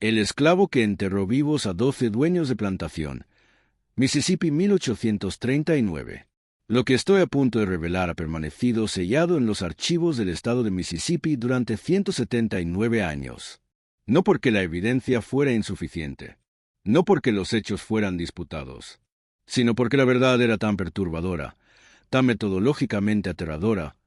El esclavo que enterró vivos a 12 dueños de plantación. Mississippi 1839. Lo que estoy a punto de revelar ha permanecido sellado en los archivos del estado de Mississippi durante 179 años. No porque la evidencia fuera insuficiente, no porque los hechos fueran disputados, sino porque la verdad era tan perturbadora, tan metodológicamente aterradora,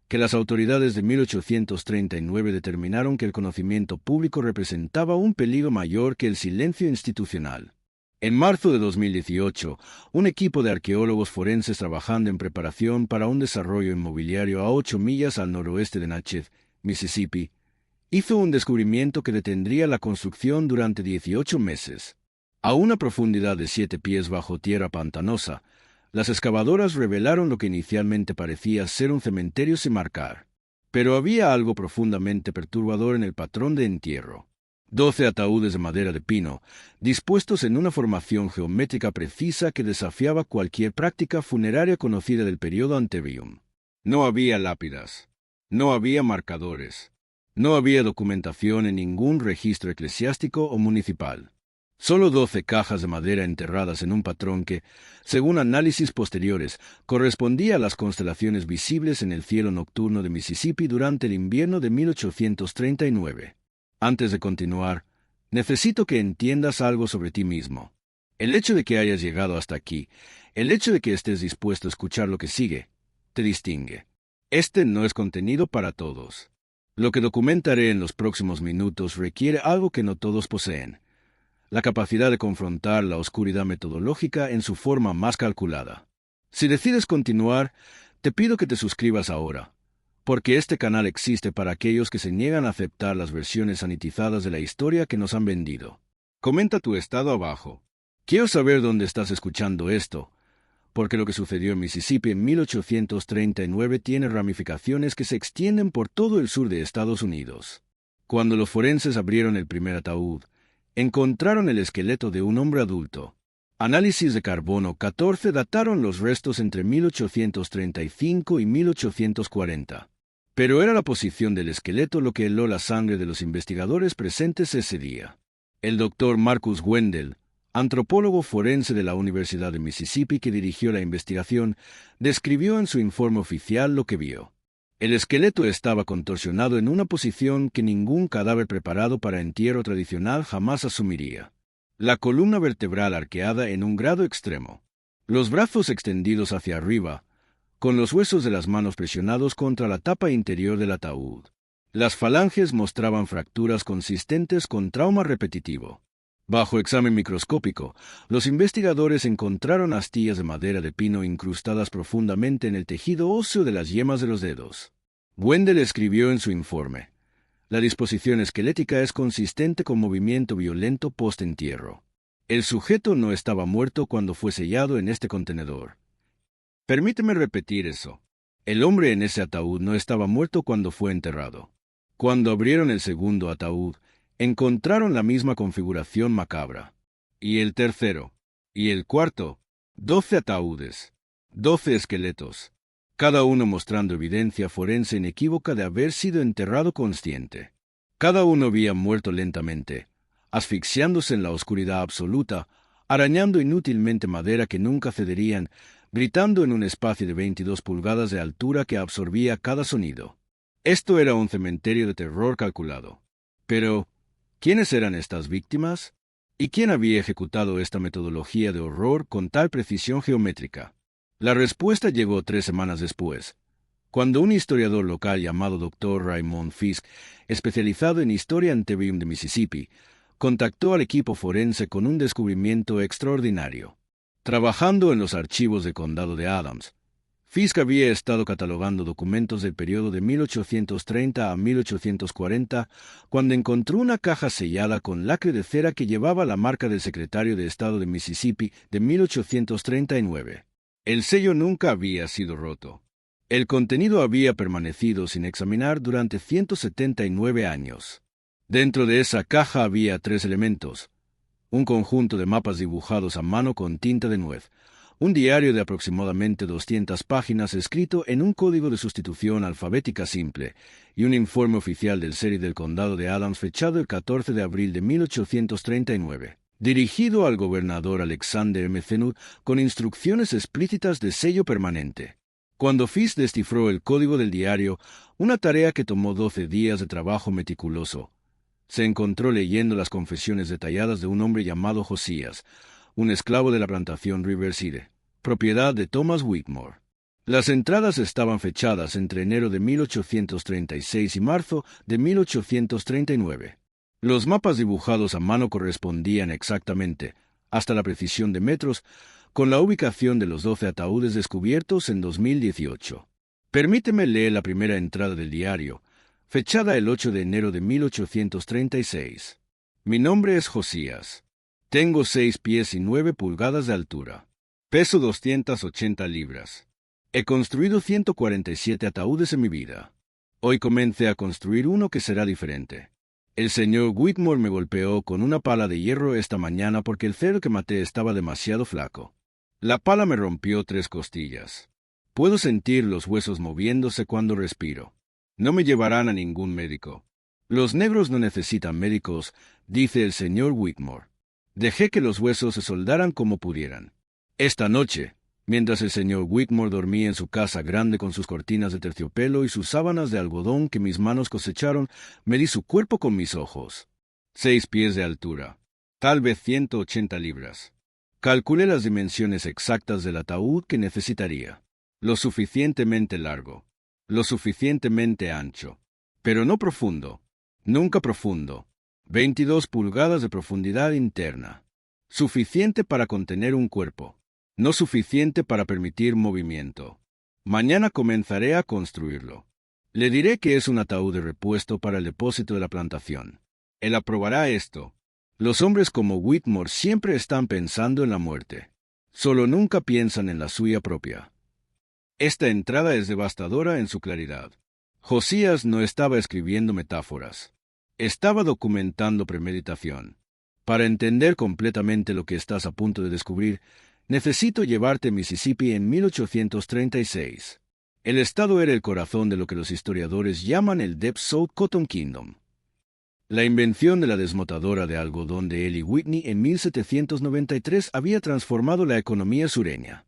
que las autoridades de 1839 determinaron que el conocimiento público representaba un peligro mayor que el silencio institucional. En marzo de 2018, un equipo de arqueólogos forenses trabajando en preparación para un desarrollo inmobiliario a 8 millas al noroeste de Natchez, Mississippi, hizo un descubrimiento que detendría la construcción durante 18 meses. A una profundidad de 7 pies bajo tierra pantanosa, las excavadoras revelaron lo que inicialmente parecía ser un cementerio sin marcar. Pero había algo profundamente perturbador en el patrón de entierro. 12 ataúdes de madera de pino, dispuestos en una formación geométrica precisa que desafiaba cualquier práctica funeraria conocida del periodo Antebellum. No había lápidas, no había marcadores, no había documentación en ningún registro eclesiástico o municipal. Solo 12 cajas de madera enterradas en un patrón que, según análisis posteriores, correspondía a las constelaciones visibles en el cielo nocturno de Mississippi durante el invierno de 1839. Antes de continuar, necesito que entiendas algo sobre ti mismo. El hecho de que hayas llegado hasta aquí, el hecho de que estés dispuesto a escuchar lo que sigue, te distingue. Este no es contenido para todos. Lo que documentaré en los próximos minutos requiere algo que no todos poseen: la capacidad de confrontar la oscuridad metodológica en su forma más calculada. Si decides continuar, te pido que te suscribas ahora, porque este canal existe para aquellos que se niegan a aceptar las versiones sanitizadas de la historia que nos han vendido. Comenta tu estado abajo. Quiero saber dónde estás escuchando esto, porque lo que sucedió en Mississippi en 1839 tiene ramificaciones que se extienden por todo el sur de Estados Unidos. Cuando los forenses abrieron el primer ataúd, encontraron el esqueleto de un hombre adulto. Análisis de carbono 14 dataron los restos entre 1835 y 1840. Pero era la posición del esqueleto lo que heló la sangre de los investigadores presentes ese día. El doctor Marcus Wendell, antropólogo forense de la Universidad de Mississippi que dirigió la investigación, describió en su informe oficial lo que vio. El esqueleto estaba contorsionado en una posición que ningún cadáver preparado para entierro tradicional jamás asumiría. La columna vertebral arqueada en un grado extremo. Los brazos extendidos hacia arriba, con los huesos de las manos presionados contra la tapa interior del ataúd. Las falanges mostraban fracturas consistentes con trauma repetitivo. Bajo examen microscópico, los investigadores encontraron astillas de madera de pino incrustadas profundamente en el tejido óseo de las yemas de los dedos. Wendell escribió en su informe: la disposición esquelética es consistente con movimiento violento post-entierro. El sujeto no estaba muerto cuando fue sellado en este contenedor. Permíteme repetir eso. El hombre en ese ataúd no estaba muerto cuando fue enterrado. Cuando abrieron el segundo ataúd, encontraron la misma configuración macabra. Y el tercero, y el cuarto, 12 ataúdes, 12 esqueletos, cada uno mostrando evidencia forense inequívoca de haber sido enterrado consciente. Cada uno había muerto lentamente, asfixiándose en la oscuridad absoluta, arañando inútilmente madera que nunca cederían, gritando en un espacio de 22 pulgadas de altura que absorbía cada sonido. Esto era un cementerio de terror calculado. Pero, ¿quiénes eran estas víctimas? ¿Y quién había ejecutado esta metodología de horror con tal precisión geométrica? La respuesta llegó 3 semanas después, cuando un historiador local llamado Dr. Raymond Fisk, especializado en historia Antebellum de Mississippi, contactó al equipo forense con un descubrimiento extraordinario. Trabajando en los archivos del condado de Adams, Fisk había estado catalogando documentos del periodo de 1830 a 1840 cuando encontró una caja sellada con lacre de cera que llevaba la marca del secretario de Estado de Mississippi de 1839. El sello nunca había sido roto. El contenido había permanecido sin examinar durante 179 años. Dentro de esa caja había 3 elementos: un conjunto de mapas dibujados a mano con tinta de nuez, Un diario de aproximadamente 200 páginas escrito en un código de sustitución alfabética simple, y un informe oficial del sheriff del condado de Adams fechado el 14 de abril de 1839, dirigido al gobernador Alexander M. Thenwood con instrucciones explícitas de sello permanente. Cuando Fisk descifró el código del diario, una tarea que tomó 12 días de trabajo meticuloso, se encontró leyendo las confesiones detalladas de un hombre llamado Josías, un esclavo de la plantación Riverside, propiedad de Thomas Whitmore. Las entradas estaban fechadas entre enero de 1836 y marzo de 1839. Los mapas dibujados a mano correspondían exactamente, hasta la precisión de metros, con la ubicación de los 12 ataúdes descubiertos en 2018. Permíteme leer la primera entrada del diario, fechada el 8 de enero de 1836. Mi nombre es Josías. Tengo 6 pies y 9 pulgadas de altura. Peso 280 libras. He construido 147 ataúdes en mi vida. Hoy comencé a construir uno que será diferente. El señor Whitmore me golpeó con una pala de hierro esta mañana porque el cerdo que maté estaba demasiado flaco. La pala me rompió 3 costillas. Puedo sentir los huesos moviéndose cuando respiro. No me llevarán a ningún médico. Los negros no necesitan médicos, dice el señor Whitmore. Dejé que los huesos se soldaran como pudieran. Esta noche, mientras el señor Whitmore dormía en su casa grande con sus cortinas de terciopelo y sus sábanas de algodón que mis manos cosecharon, medí su cuerpo con mis ojos. 6 pies de altura, tal vez 180 libras. Calculé las dimensiones exactas del ataúd que necesitaría. Lo suficientemente largo, lo suficientemente ancho, pero no profundo, nunca profundo. 22 pulgadas de profundidad interna. Suficiente para contener un cuerpo. No suficiente para permitir movimiento. Mañana comenzaré a construirlo. Le diré que es un ataúd de repuesto para el depósito de la plantación. Él aprobará esto. Los hombres como Whitmore siempre están pensando en la muerte. Solo nunca piensan en la suya propia. Esta entrada es devastadora en su claridad. Josías no estaba escribiendo metáforas. Estaba documentando premeditación. Para entender completamente lo que estás a punto de descubrir, necesito llevarte a Mississippi en 1836. El estado era el corazón de lo que los historiadores llaman el Deep South Cotton Kingdom. La invención de la desmotadora de algodón de Eli Whitney en 1793 había transformado la economía sureña,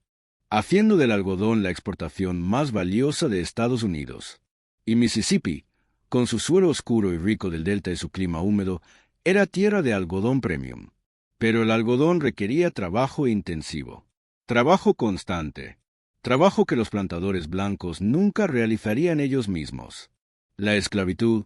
haciendo del algodón la exportación más valiosa de Estados Unidos. Y Mississippi, con su suelo oscuro y rico del delta y su clima húmedo, era tierra de algodón premium. Pero el algodón requería trabajo intensivo, trabajo constante, trabajo que los plantadores blancos nunca realizarían ellos mismos. La esclavitud,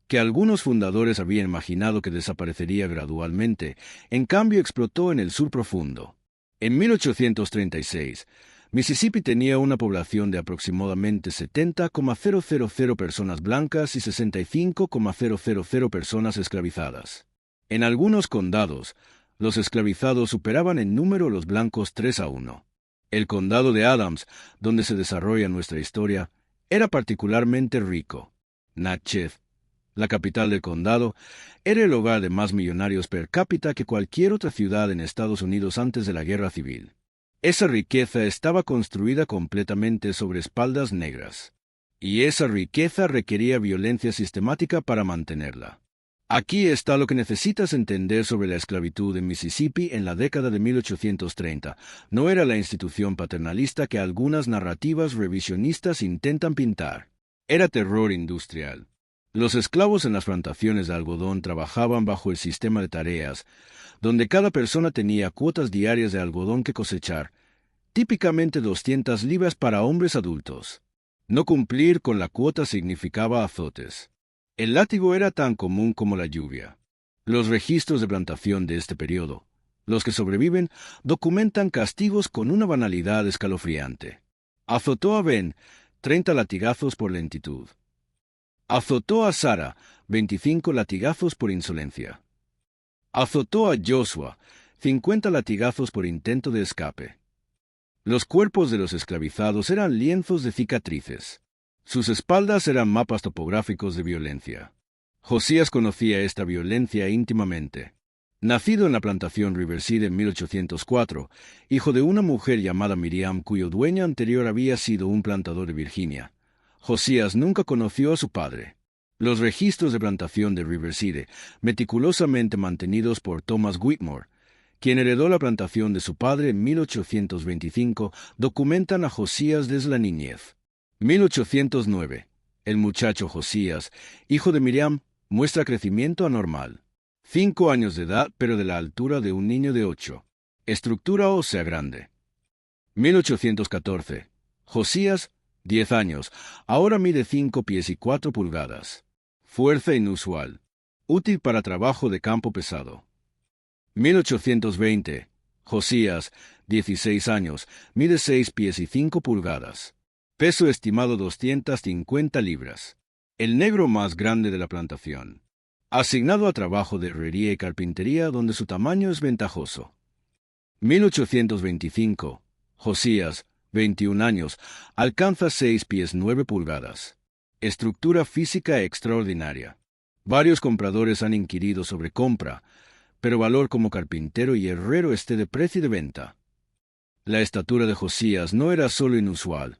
que algunos fundadores habían imaginado que desaparecería gradualmente, en cambio explotó en el sur profundo. En 1836, Mississippi tenía una población de aproximadamente 70,000 personas blancas y 65,000 personas esclavizadas. En algunos condados, los esclavizados superaban en número a los blancos 3-1. El condado de Adams, donde se desarrolla nuestra historia, era particularmente rico. Natchez, la capital del condado, era el hogar de más millonarios per cápita que cualquier otra ciudad en Estados Unidos antes de la Guerra Civil. Esa riqueza estaba construida completamente sobre espaldas negras, y esa riqueza requería violencia sistemática para mantenerla. Aquí está lo que necesitas entender sobre la esclavitud en Mississippi en la década de 1830. No era la institución paternalista que algunas narrativas revisionistas intentan pintar. Era terror industrial. Los esclavos en las plantaciones de algodón trabajaban bajo el sistema de tareas, donde cada persona tenía cuotas diarias de algodón que cosechar, típicamente 200 libras para hombres adultos. No cumplir con la cuota significaba azotes. El látigo era tan común como la lluvia. Los registros de plantación de este periodo, los que sobreviven, documentan castigos con una banalidad escalofriante. Azotó a Ben, 30 latigazos por lentitud. Azotó a Sara, 25 latigazos por insolencia. Azotó a Joshua, 50 latigazos por intento de escape. Los cuerpos de los esclavizados eran lienzos de cicatrices. Sus espaldas eran mapas topográficos de violencia. Josías conocía esta violencia íntimamente. Nacido en la plantación Riverside en 1804, hijo de una mujer llamada Miriam cuyo dueño anterior había sido un plantador de Virginia, Josías nunca conoció a su padre. Los registros de plantación de Riverside, meticulosamente mantenidos por Thomas Whitmore, quien heredó la plantación de su padre en 1825, documentan a Josías desde la niñez. 1809. El muchacho Josías, hijo de Miriam, muestra crecimiento anormal. 5 años de edad, pero de la altura de un niño de 8. Estructura ósea grande. 1814. Josías, 10 años, ahora mide 5 pies y 4 pulgadas. Fuerza inusual. Útil para trabajo de campo pesado. 1820. Josías, 16 años, mide 6 pies y 5 pulgadas. Peso estimado 250 libras. El negro más grande de la plantación. Asignado a trabajo de herrería y carpintería donde su tamaño es ventajoso. 1825. Josías, 21 años, alcanza 6 pies 9 pulgadas. Estructura física extraordinaria. Varios compradores han inquirido sobre compra, pero valor como carpintero y herrero esté de precio y de venta. La estatura de Josías no era solo inusual,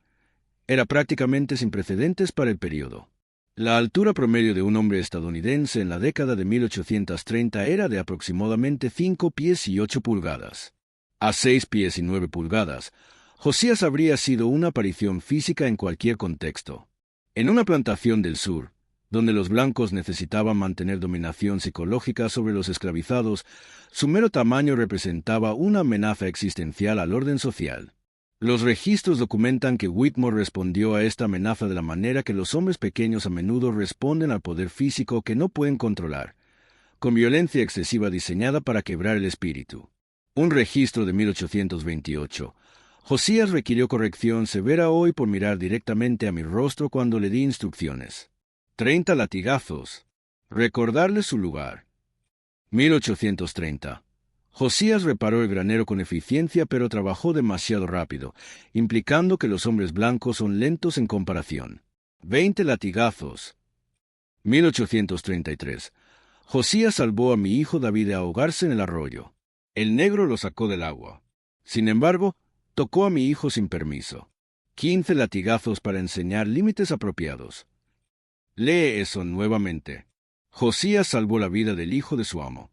era prácticamente sin precedentes para el período. La altura promedio de un hombre estadounidense en la década de 1830 era de aproximadamente 5 pies y 8 pulgadas. A 6 pies y 9 pulgadas, Josías habría sido una aparición física en cualquier contexto. En una plantación del sur, donde los blancos necesitaban mantener dominación psicológica sobre los esclavizados, su mero tamaño representaba una amenaza existencial al orden social. Los registros documentan que Whitmore respondió a esta amenaza de la manera que los hombres pequeños a menudo responden al poder físico que no pueden controlar, con violencia excesiva diseñada para quebrar el espíritu. Un registro de 1828. Josías requirió corrección severa hoy por mirar directamente a mi rostro cuando le di instrucciones. 30 latigazos. Recordarle su lugar. 1830. Josías reparó el granero con eficiencia pero trabajó demasiado rápido, implicando que los hombres blancos son lentos en comparación. 20 latigazos. 1833. Josías salvó a mi hijo David de ahogarse en el arroyo. El negro lo sacó del agua. Sin embargo, tocó a mi hijo sin permiso. 15 latigazos para enseñar límites apropiados. Lee eso nuevamente. Josías salvó la vida del hijo de su amo.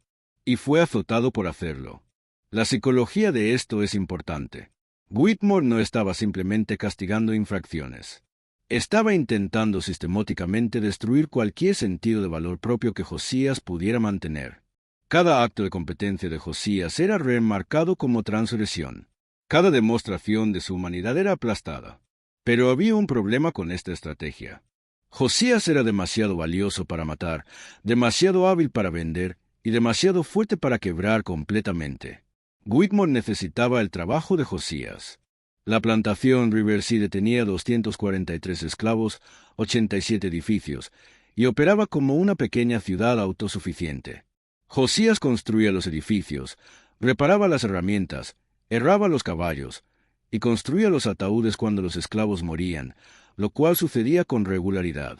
Y fue azotado por hacerlo. La psicología de esto es importante. Whitmore no estaba simplemente castigando infracciones. Estaba intentando sistemáticamente destruir cualquier sentido de valor propio que Josías pudiera mantener. Cada acto de competencia de Josías era remarcado como transgresión. Cada demostración de su humanidad era aplastada. Pero había un problema con esta estrategia. Josías era demasiado valioso para matar, demasiado hábil para vender, y demasiado fuerte para quebrar completamente. Whitmore necesitaba el trabajo de Josías. La plantación Riverside tenía 243 esclavos, 87 edificios, y operaba como una pequeña ciudad autosuficiente. Josías construía los edificios, reparaba las herramientas, herraba los caballos, y construía los ataúdes cuando los esclavos morían, lo cual sucedía con regularidad.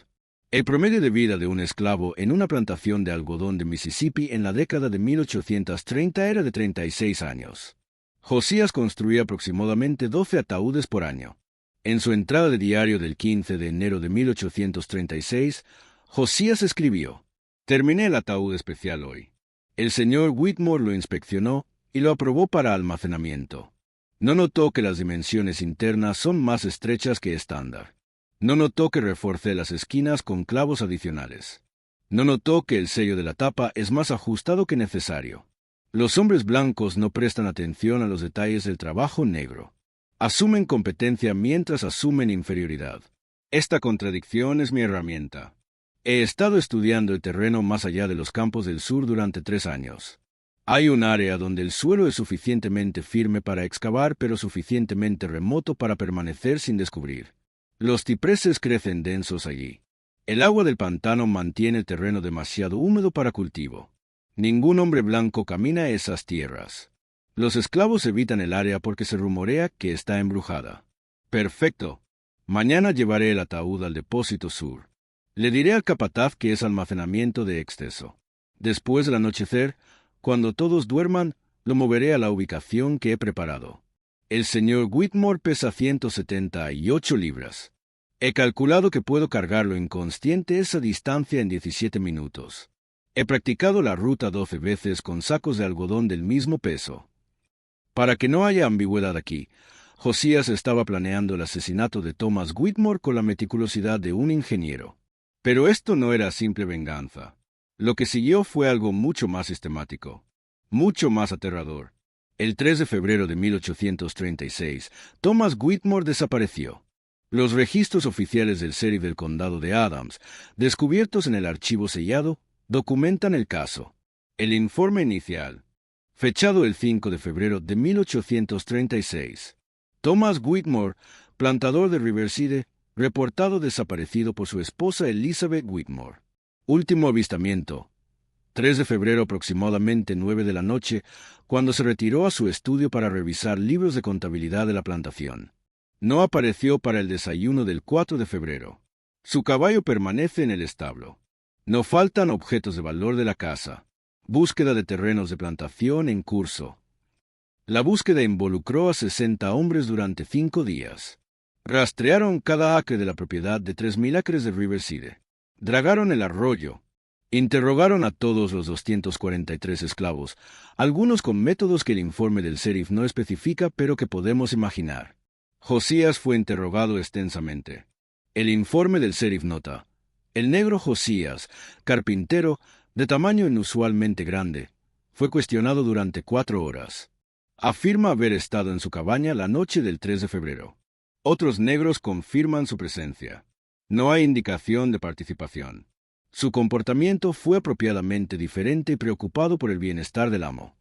El promedio de vida de un esclavo en una plantación de algodón de Mississippi en la década de 1830 era de 36 años. Josías construía aproximadamente 12 ataúdes por año. En su entrada de diario del 15 de enero de 1836, Josías escribió: «Terminé el ataúd especial hoy. El señor Whitmore lo inspeccionó y lo aprobó para almacenamiento. No notó que las dimensiones internas son más estrechas que estándar. No notó que reforcé las esquinas con clavos adicionales. No notó que el sello de la tapa es más ajustado que necesario. Los hombres blancos no prestan atención a los detalles del trabajo negro. Asumen competencia mientras asumen inferioridad. Esta contradicción es mi herramienta. He estado estudiando el terreno más allá de los campos del sur durante 3 años. Hay un área donde el suelo es suficientemente firme para excavar pero suficientemente remoto para permanecer sin descubrir. Los cipreses crecen densos allí. El agua del pantano mantiene el terreno demasiado húmedo para cultivo. Ningún hombre blanco camina esas tierras. Los esclavos evitan el área porque se rumorea que está embrujada. Perfecto. Mañana llevaré el ataúd al depósito sur. Le diré al capataz que es almacenamiento de exceso. Después del anochecer, Cuando todos duerman, lo moveré a la ubicación que he preparado. El señor Whitmore pesa 178 libras. He calculado que puedo cargarlo inconsciente esa distancia en 17 minutos. He practicado la ruta 12 veces con sacos de algodón del mismo peso. Para que no haya ambigüedad aquí, Josías estaba planeando el asesinato de Thomas Whitmore con la meticulosidad de un ingeniero. Pero esto no era simple venganza. Lo que siguió fue algo mucho más sistemático, mucho más aterrador. El 3 de febrero de 1836, Thomas Whitmore desapareció. Los registros oficiales del sheriff del condado de Adams, descubiertos en el archivo sellado, documentan el caso. El informe inicial, fechado el 5 de febrero de 1836. Thomas Whitmore, plantador de Riverside, reportado desaparecido por su esposa Elizabeth Whitmore. Último avistamiento, 3 de febrero aproximadamente 9 de la noche, cuando se retiró a su estudio para revisar libros de contabilidad de la plantación. No apareció para el desayuno del 4 de febrero. Su caballo permanece en el establo. No faltan objetos de valor de la casa. Búsqueda de terrenos de plantación en curso. La búsqueda involucró a 60 hombres durante 5 días. Rastrearon cada acre de la propiedad de 3,000 acres de Riverside. Dragaron el arroyo. Interrogaron a todos los 243 esclavos, algunos con métodos que el informe del sheriff no especifica pero que podemos imaginar. Josías fue interrogado extensamente. El informe del sheriff nota: el negro Josías, carpintero, de tamaño inusualmente grande, fue cuestionado durante 4 horas. Afirma haber estado en su cabaña la noche del 3 de febrero. Otros negros confirman su presencia. No hay indicación de participación. Su comportamiento fue apropiadamente diferente y preocupado por el bienestar del amo.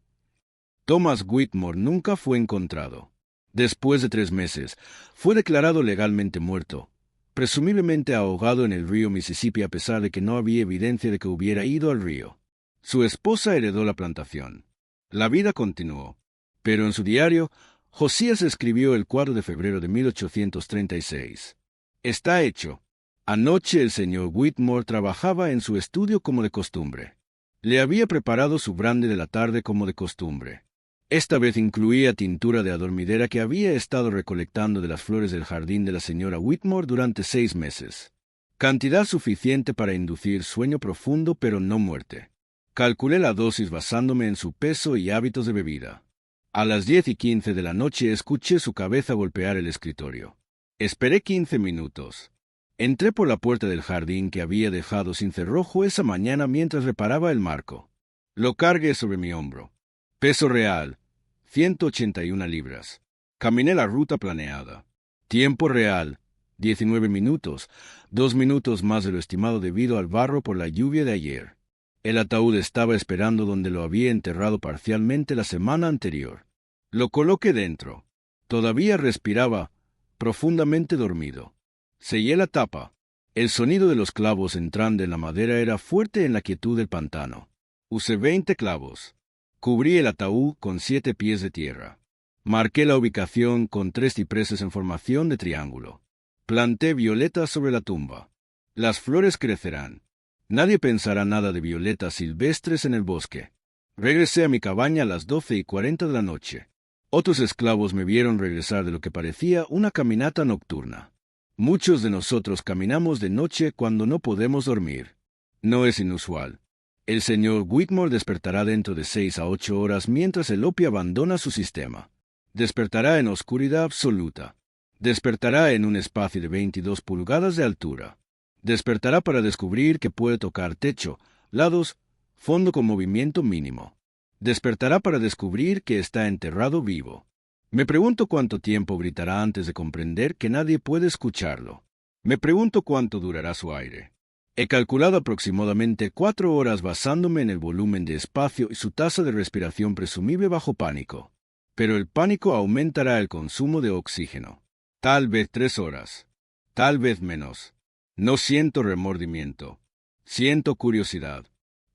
Thomas Whitmore nunca fue encontrado. Después de 3 meses, fue declarado legalmente muerto, presumiblemente ahogado en el río Mississippi a pesar de que no había evidencia de que hubiera ido al río. Su esposa heredó la plantación. La vida continuó. Pero en su diario, Josías escribió el 4 de febrero de 1836. Está hecho. Anoche el señor Whitmore trabajaba en su estudio como de costumbre. Le había preparado su brandy de la tarde como de costumbre. Esta vez incluía tintura de adormidera que había estado recolectando de las flores del jardín de la señora Whitmore durante 6 meses. Cantidad suficiente para inducir sueño profundo pero no muerte. Calculé la dosis basándome en su peso y hábitos de bebida. A las 10:15 de la noche escuché su cabeza golpear el escritorio. Esperé 15 minutos. Entré por la puerta del jardín que había dejado sin cerrojo esa mañana mientras reparaba el marco. Lo cargué sobre mi hombro. Peso real, 181 libras. Caminé la ruta planeada. Tiempo real, 19 minutos, 2 minutos más de lo estimado debido al barro por la lluvia de ayer. El ataúd estaba esperando donde lo había enterrado parcialmente la semana anterior. Lo coloqué dentro. Todavía respiraba, profundamente dormido. Sellé la tapa. El sonido de los clavos entrando en la madera era fuerte en la quietud del pantano. Usé 20 clavos. Cubrí el ataúd con 7 pies de tierra. Marqué la ubicación con 3 cipreses en formación de triángulo. Planté violetas sobre la tumba. Las flores crecerán. Nadie pensará nada de violetas silvestres en el bosque. Regresé a mi cabaña a las 12:40 de la noche. Otros esclavos me vieron regresar de lo que parecía una caminata nocturna. Muchos de nosotros caminamos de noche cuando no podemos dormir. No es inusual. El señor Whitmore despertará dentro de 6 a 8 horas mientras el opio abandona su sistema. Despertará en oscuridad absoluta. Despertará en un espacio de 22 pulgadas de altura. Despertará para descubrir que puede tocar techo, lados, fondo con movimiento mínimo. Despertará para descubrir que está enterrado vivo. Me pregunto cuánto tiempo gritará antes de comprender que nadie puede escucharlo. Me pregunto cuánto durará su aire. He calculado aproximadamente 4 horas basándome en el volumen de espacio y su tasa de respiración presumible bajo pánico. Pero el pánico aumentará el consumo de oxígeno. Tal vez 3 horas. Tal vez menos. No siento remordimiento. Siento curiosidad.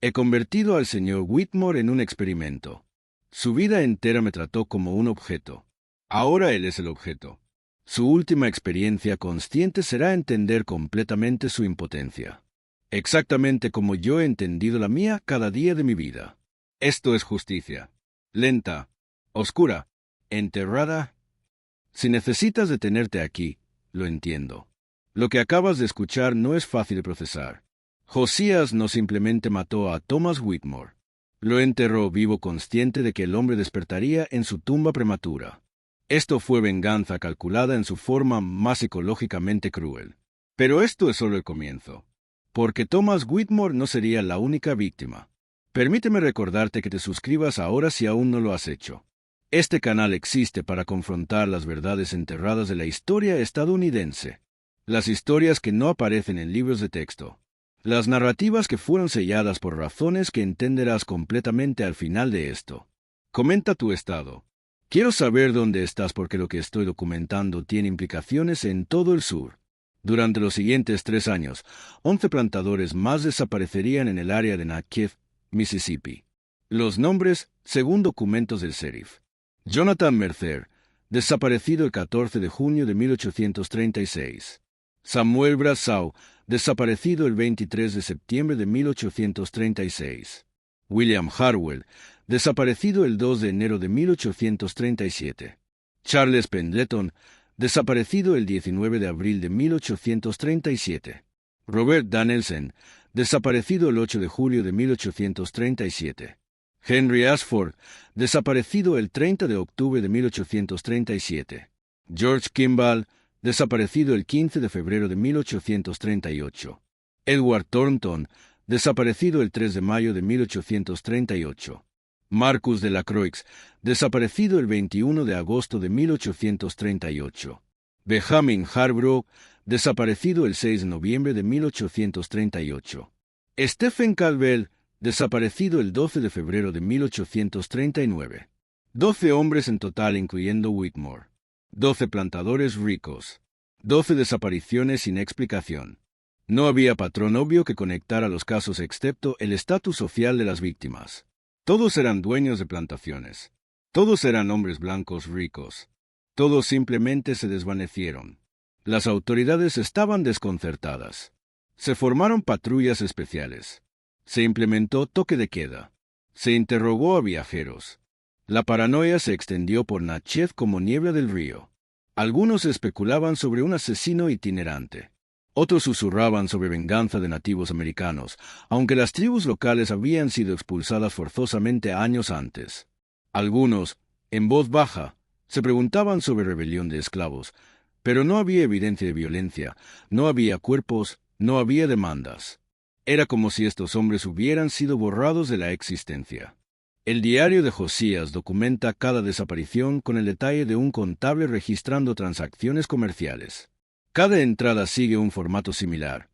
He convertido al señor Whitmore en un experimento. Su vida entera me trató como un objeto. Ahora él es el objeto. Su última experiencia consciente será entender completamente su impotencia. Exactamente como yo he entendido la mía cada día de mi vida. Esto es justicia. Lenta, oscura, enterrada. Si necesitas detenerte aquí, lo entiendo. Lo que acabas de escuchar no es fácil de procesar. Josías no simplemente mató a Thomas Whitmore. Lo enterró vivo, consciente de que el hombre despertaría en su tumba prematura. Esto fue venganza calculada en su forma más psicológicamente cruel. Pero esto es solo el comienzo. Porque Thomas Whitmore no sería la única víctima. Permíteme recordarte que te suscribas ahora si aún no lo has hecho. Este canal existe para confrontar las verdades enterradas de la historia estadounidense. Las historias que no aparecen en libros de texto. Las narrativas que fueron selladas por razones que entenderás completamente al final de esto. Comenta tu estado. Quiero saber dónde estás porque lo que estoy documentando tiene implicaciones en todo el sur. Durante los siguientes 3 años, 11 plantadores más desaparecerían en el área de Natchez, Mississippi. Los nombres, según documentos del sheriff. Jonathan Mercer, desaparecido el 14 de junio de 1836. Samuel Brassau, desaparecido el 23 de septiembre de 1836. William Harwell, desaparecido el 2 de enero de 1837. Charles Pendleton, desaparecido el 19 de abril de 1837. Robert Danielson, desaparecido el 8 de julio de 1837. Henry Ashford, desaparecido el 30 de octubre de 1837. George Kimball, desaparecido el 15 de febrero de 1838. Edward Thornton, desaparecido el 3 de mayo de 1838. Marcus de Lacroix, desaparecido el 21 de agosto de 1838. Benjamin Harborough, desaparecido el 6 de noviembre de 1838. Stephen Caldwell, desaparecido el 12 de febrero de 1839. 12 hombres en total incluyendo Whitmore. 12 plantadores ricos. 12 desapariciones sin explicación. No había patrón obvio que conectara los casos excepto el estatus social de las víctimas. Todos eran dueños de plantaciones. Todos eran hombres blancos ricos. Todos simplemente se desvanecieron. Las autoridades estaban desconcertadas. Se formaron patrullas especiales. Se implementó toque de queda. Se interrogó a viajeros. La paranoia se extendió por Natchez como niebla del río. Algunos especulaban sobre un asesino itinerante. Otros susurraban sobre venganza de nativos americanos, aunque las tribus locales habían sido expulsadas forzosamente años antes. Algunos, en voz baja, se preguntaban sobre rebelión de esclavos, pero no había evidencia de violencia, no había cuerpos, no había demandas. Era como si estos hombres hubieran sido borrados de la existencia. El diario de Josías documenta cada desaparición con el detalle de un contable registrando transacciones comerciales. Cada entrada sigue un formato similar: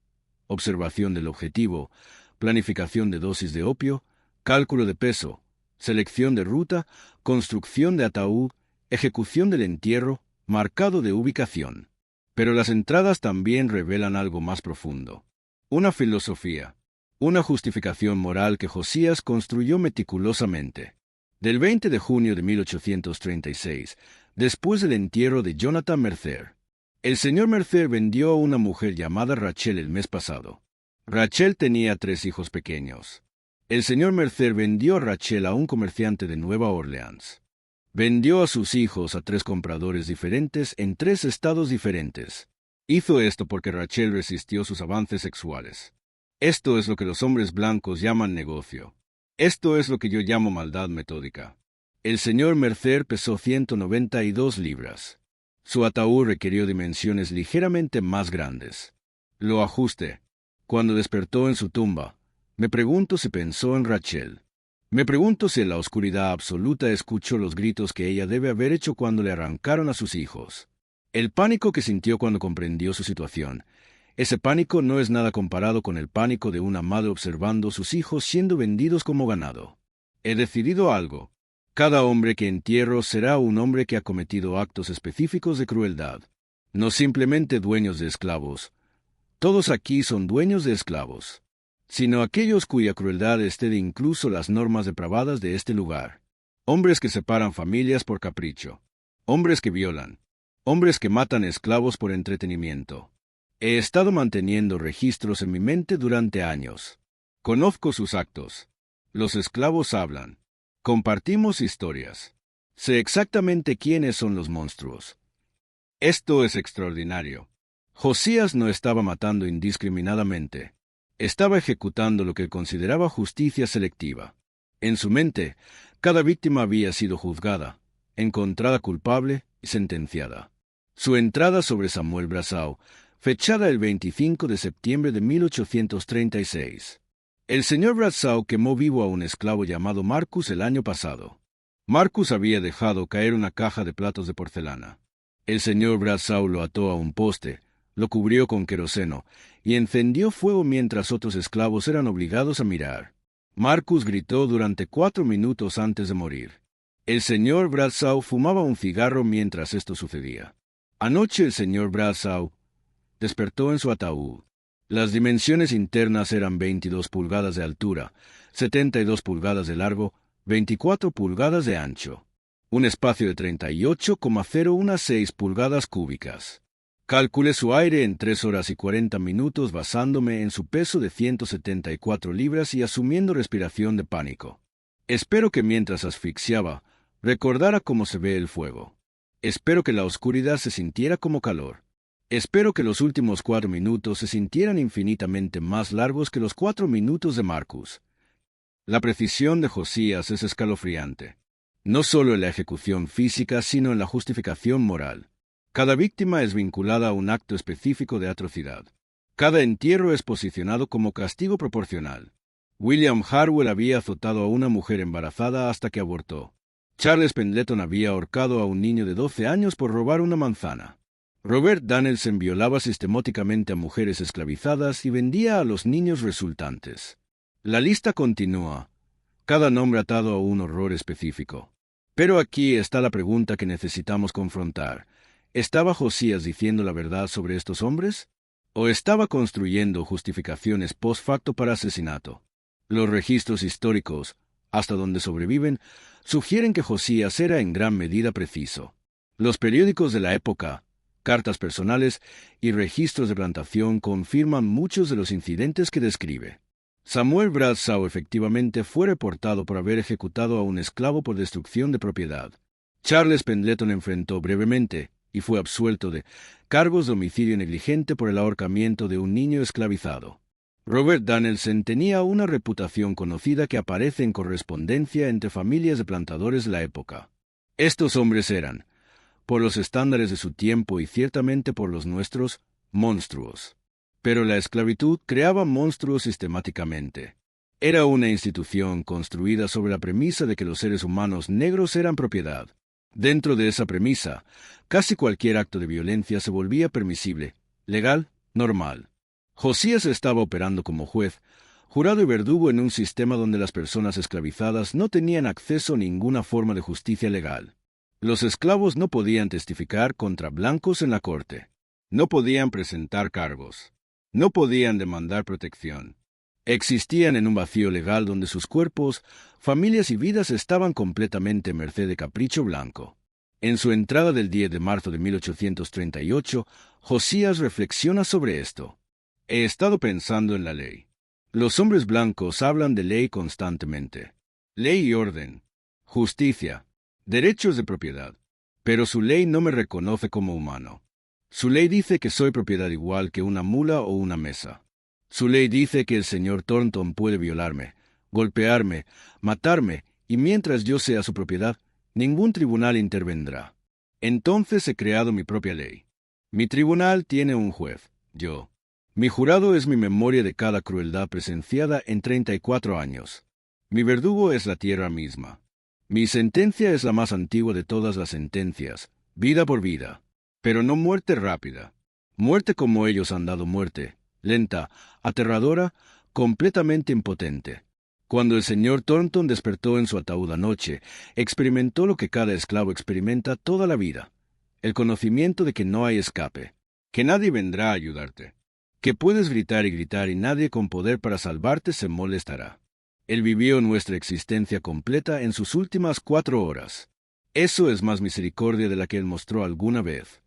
observación del objetivo, planificación de dosis de opio, cálculo de peso, selección de ruta, construcción de ataúd, ejecución del entierro, marcado de ubicación. Pero las entradas también revelan algo más profundo. Una filosofía, una justificación moral que Josías construyó meticulosamente. Del 20 de junio de 1836, después del entierro de Jonathan Mercer. El señor Mercer vendió a una mujer llamada Rachel el mes pasado. Rachel tenía 3 hijos pequeños. El señor Mercer vendió a Rachel a un comerciante de Nueva Orleans. Vendió a sus hijos a 3 compradores diferentes en 3 estados diferentes. Hizo esto porque Rachel resistió sus avances sexuales. Esto es lo que los hombres blancos llaman negocio. Esto es lo que yo llamo maldad metódica. El señor Mercer pesó 192 libras. Su ataúd requirió dimensiones ligeramente más grandes. Lo ajusté. Cuando despertó en su tumba, me pregunto si pensó en Rachel. Me pregunto si en la oscuridad absoluta escuchó los gritos que ella debe haber hecho cuando le arrancaron a sus hijos. El pánico que sintió cuando comprendió su situación. Ese pánico no es nada comparado con el pánico de una madre observando a sus hijos siendo vendidos como ganado. He decidido algo. Cada hombre que entierro será un hombre que ha cometido actos específicos de crueldad. No simplemente dueños de esclavos. Todos aquí son dueños de esclavos. Sino aquellos cuya crueldad excede incluso las normas depravadas de este lugar. Hombres que separan familias por capricho. Hombres que violan. Hombres que matan esclavos por entretenimiento. He estado manteniendo registros en mi mente durante años. Conozco sus actos. Los esclavos hablan. Compartimos historias. Sé exactamente quiénes son los monstruos. Esto es extraordinario. Josías no estaba matando indiscriminadamente. Estaba ejecutando lo que consideraba justicia selectiva. En su mente, cada víctima había sido juzgada, encontrada culpable y sentenciada. Su entrada sobre Samuel Brassau, fechada el 25 de septiembre de 1836. El señor Brassau quemó vivo a un esclavo llamado Marcus el año pasado. Marcus había dejado caer una caja de platos de porcelana. El señor Brassau lo ató a un poste, lo cubrió con queroseno y encendió fuego mientras otros esclavos eran obligados a mirar. Marcus gritó durante 4 minutos antes de morir. El señor Brassau fumaba un cigarro mientras esto sucedía. Anoche el señor Brassau despertó en su ataúd. Las dimensiones internas eran 22 pulgadas de altura, 72 pulgadas de largo, 24 pulgadas de ancho. Un espacio de 38,016 pulgadas cúbicas. Calculé su aire en 3 horas y 40 minutos basándome en su peso de 174 libras y asumiendo respiración de pánico. Espero que mientras asfixiaba, recordara cómo se ve el fuego. Espero que la oscuridad se sintiera como calor. Espero que los últimos 4 minutos se sintieran infinitamente más largos que los 4 minutos de Marcus. La precisión de Josías es escalofriante. No solo en la ejecución física, sino en la justificación moral. Cada víctima es vinculada a un acto específico de atrocidad. Cada entierro es posicionado como castigo proporcional. William Harwell había azotado a una mujer embarazada hasta que abortó. Charles Pendleton había ahorcado a un niño de 12 años por robar una manzana. Robert Danielson violaba sistemáticamente a mujeres esclavizadas y vendía a los niños resultantes. La lista continúa, cada nombre atado a un horror específico. Pero aquí está la pregunta que necesitamos confrontar. ¿Estaba Josías diciendo la verdad sobre estos hombres? ¿O estaba construyendo justificaciones post facto para asesinato? Los registros históricos, hasta donde sobreviven, sugieren que Josías era en gran medida preciso. Los periódicos de la época, cartas personales y registros de plantación confirman muchos de los incidentes que describe. Samuel Brassau efectivamente fue reportado por haber ejecutado a un esclavo por destrucción de propiedad. Charles Pendleton enfrentó brevemente, y fue absuelto de cargos de homicidio negligente por el ahorcamiento de un niño esclavizado. Robert Danielson tenía una reputación conocida que aparece en correspondencia entre familias de plantadores de la época. Estos hombres eran, por los estándares de su tiempo y ciertamente por los nuestros, monstruos. Pero la esclavitud creaba monstruos sistemáticamente. Era una institución construida sobre la premisa de que los seres humanos negros eran propiedad. Dentro de esa premisa, casi cualquier acto de violencia se volvía permisible, legal, normal. Josías estaba operando como juez, jurado y verdugo en un sistema donde las personas esclavizadas no tenían acceso a ninguna forma de justicia legal. Los esclavos no podían testificar contra blancos en la corte. No podían presentar cargos. No podían demandar protección. Existían en un vacío legal donde sus cuerpos, familias y vidas estaban completamente en merced de capricho blanco. En su entrada del 10 de marzo de 1838, Josías reflexiona sobre esto. He estado pensando en la ley. Los hombres blancos hablan de ley constantemente. Ley y orden, justicia, derechos de propiedad. Pero su ley no me reconoce como humano. Su ley dice que soy propiedad igual que una mula o una mesa. Su ley dice que el señor Thornton puede violarme, golpearme, matarme, y mientras yo sea su propiedad, ningún tribunal intervendrá. Entonces he creado mi propia ley. Mi tribunal tiene un juez, yo. Mi jurado es mi memoria de cada crueldad presenciada en 34 años. Mi verdugo es la tierra misma. Mi sentencia es la más antigua de todas las sentencias, vida por vida, pero no muerte rápida. Muerte como ellos han dado muerte, lenta, aterradora, completamente impotente. Cuando el señor Thornton despertó en su ataúd anoche, experimentó lo que cada esclavo experimenta toda la vida, el conocimiento de que no hay escape, que nadie vendrá a ayudarte, que puedes gritar y nadie con poder para salvarte se molestará. Él vivió nuestra existencia completa en sus últimas 4 horas. Eso es más misericordia de la que él mostró alguna vez.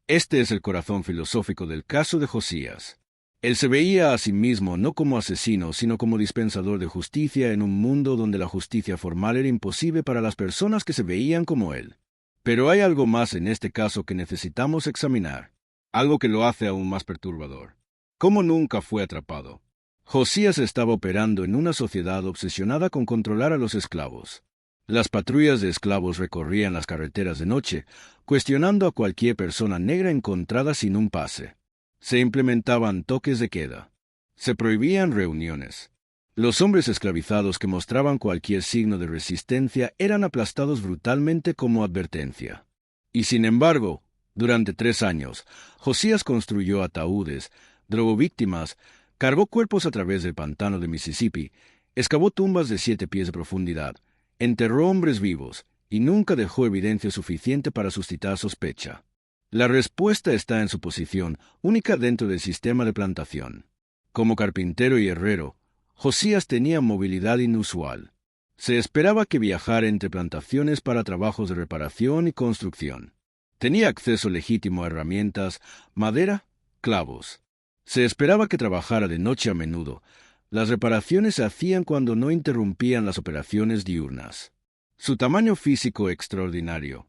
Este es el corazón filosófico del caso de Josías. Él se veía a sí mismo no como asesino, sino como dispensador de justicia en un mundo donde la justicia formal era imposible para las personas que se veían como él. Pero hay algo más en este caso que necesitamos examinar, algo que lo hace aún más perturbador. ¿Cómo nunca fue atrapado? Josías estaba operando en una sociedad obsesionada con controlar a los esclavos. Las patrullas de esclavos recorrían las carreteras de noche, cuestionando a cualquier persona negra encontrada sin un pase. Se implementaban toques de queda. Se prohibían reuniones. Los hombres esclavizados que mostraban cualquier signo de resistencia eran aplastados brutalmente como advertencia. Y sin embargo, durante 3 años, Josías construyó ataúdes, drogó víctimas, cargó cuerpos a través del pantano de Mississippi, excavó tumbas de 7 pies de profundidad, enterró hombres vivos y nunca dejó evidencia suficiente para suscitar sospecha. La respuesta está en su posición única dentro del sistema de plantación. Como carpintero y herrero, Josías tenía movilidad inusual. Se esperaba que viajara entre plantaciones para trabajos de reparación y construcción. Tenía acceso legítimo a herramientas, madera, clavos. Se esperaba que trabajara de noche a menudo. Las reparaciones se hacían cuando no interrumpían las operaciones diurnas. Su tamaño físico extraordinario,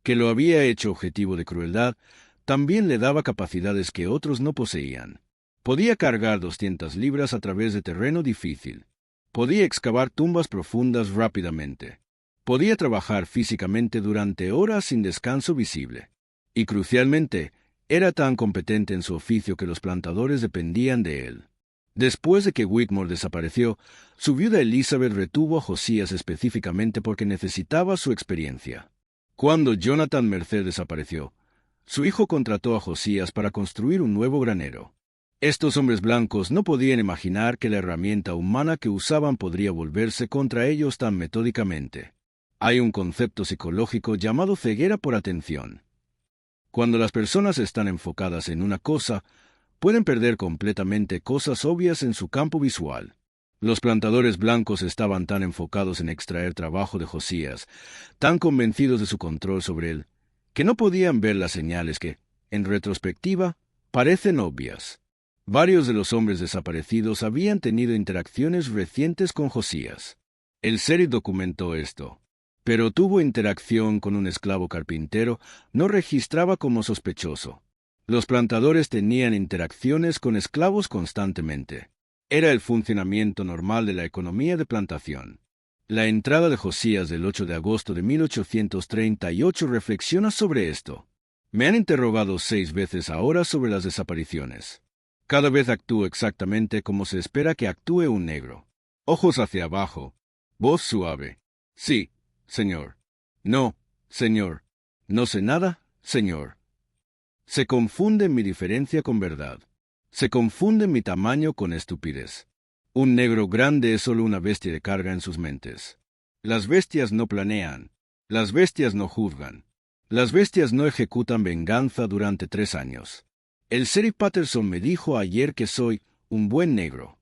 que lo había hecho objetivo de crueldad, también le daba capacidades que otros no poseían. Podía cargar 200 libras a través de terreno difícil. Podía excavar tumbas profundas rápidamente. Podía trabajar físicamente durante horas sin descanso visible. Y crucialmente, era tan competente en su oficio que los plantadores dependían de él. Después de que Whitmore desapareció, su viuda Elizabeth retuvo a Josías específicamente porque necesitaba su experiencia. Cuando Jonathan Mercer desapareció, su hijo contrató a Josías para construir un nuevo granero. Estos hombres blancos no podían imaginar que la herramienta humana que usaban podría volverse contra ellos tan metódicamente. Hay un concepto psicológico llamado ceguera por atención. Cuando las personas están enfocadas en una cosa, pueden perder completamente cosas obvias en su campo visual. Los plantadores blancos estaban tan enfocados en extraer trabajo de Josías, tan convencidos de su control sobre él, que no podían ver las señales que, en retrospectiva, parecen obvias. Varios de los hombres desaparecidos habían tenido interacciones recientes con Josías. El sheriff documentó esto. Pero tuvo interacción con un esclavo carpintero, no registraba como sospechoso. Los plantadores tenían interacciones con esclavos constantemente. Era el funcionamiento normal de la economía de plantación. La entrada de Josías del 8 de agosto de 1838 reflexiona sobre esto. Me han interrogado 6 veces ahora sobre las desapariciones. Cada vez actúo exactamente como se espera que actúe un negro. Ojos hacia abajo. Voz suave. Sí, señor. No, señor. No sé nada, señor. Se confunde mi diferencia con verdad. Se confunde mi tamaño con estupidez. Un negro grande es solo una bestia de carga en sus mentes. Las bestias no planean. Las bestias no juzgan. Las bestias no ejecutan venganza durante 3 años. El sheriff Patterson me dijo ayer que soy un buen negro.